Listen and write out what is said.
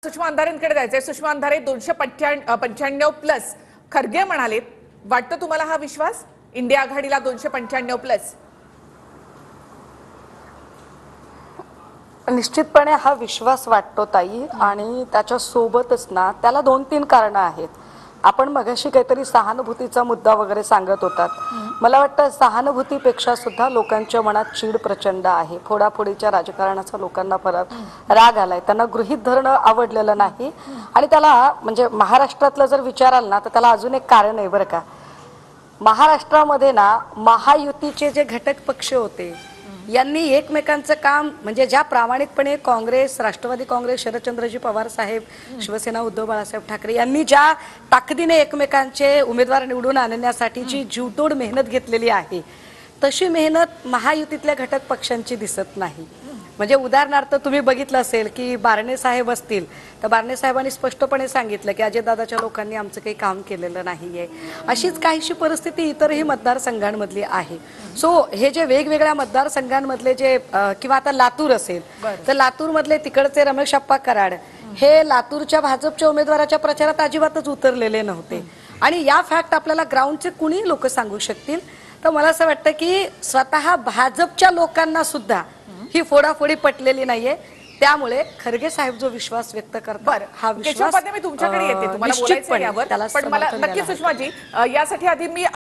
सुषमा अंधारेंकडे जायचंय। सुषमा अंधारे 295 प्लस खरगे म्हणाले, वाटतं तुम्हाला हा विश्वास इंडिया आघाडीला 295 प्लस? निश्चितपणे हा विश्वास वाटतो ताई, आणि त्याच्या सोबतच ना त्याला 2-3 कारणं आहेत। आपण मगाशी काहीतरी सहानुभूतीचा मुद्दा वगैरे सांगत होतात। मला वाटतं सहानुभूतीपेक्षा सुद्धा लोकांच्या मनात चीड प्रचंड आहे। फोडाफोडीच्या राजकारणाचा लोकांना परत राग आलाय, त्यांना गृहीत धरणं आवडलेलं नाही। आणि त्याला म्हणजे महाराष्ट्रातलं जर विचाराल ना तर त्याला अजून एक कारण आहे बरं का। महाराष्ट्रामध्ये ना महायुतीचे जे घटक पक्ष होते यांनी एकमेकांचं काम म्हणजे ज्या प्रामाणिकपणे काँग्रेस, राष्ट्रवादी काँग्रेस, शरदचंद्रजी पवार साहेब, शिवसेना उद्धव बाळासाहेब ठाकरे यांनी ज्या ताकदीने एकमेकांचे उमेदवार निवडून आणण्यासाठीची जीवतोड मेहनत घेतलेली आहे, तशी मेहनत महायुतीतल्या घटक पक्षांची दिसत नाही। म्हणजे उदाहरणार्थ तुम्ही बघितलं असेल की बारणे साहेब असतील तर बारणे साहेबांनी स्पष्टपणे सांगितलं की अजयदादाच्या लोकांनी आमचं काही काम केलेलं नाहीये। अशीच काहीशी परिस्थिती इतरही मतदारसंघांमधली आहे। सो हे जे वेगवेगळ्या मतदारसंघांमधले जे किंवा आता लातूर असेल तर लातूरमधले तिकडचे रमेश अप्पा कराड हे लातूरच्या भाजपच्या उमेदवाराच्या प्रचारात अजिबातच उतरलेले नव्हते। आणि या फॅक्ट आपल्याला ग्राउंडचे कुणी लोक सांगू शकतील। तर मला असं वाटतं की स्वतः भाजपच्या लोकांना सुद्धा ही फोडाफोडी पटलेली नाहीये। त्यामुळे खरगे साहेब जो विश्वास व्यक्त करतात हा विश्वास मी तुमच्याकडे येते, तुम्हाला बोलायचं यावर, पण मला नक्की सुषमाजी यासाठी आधी मी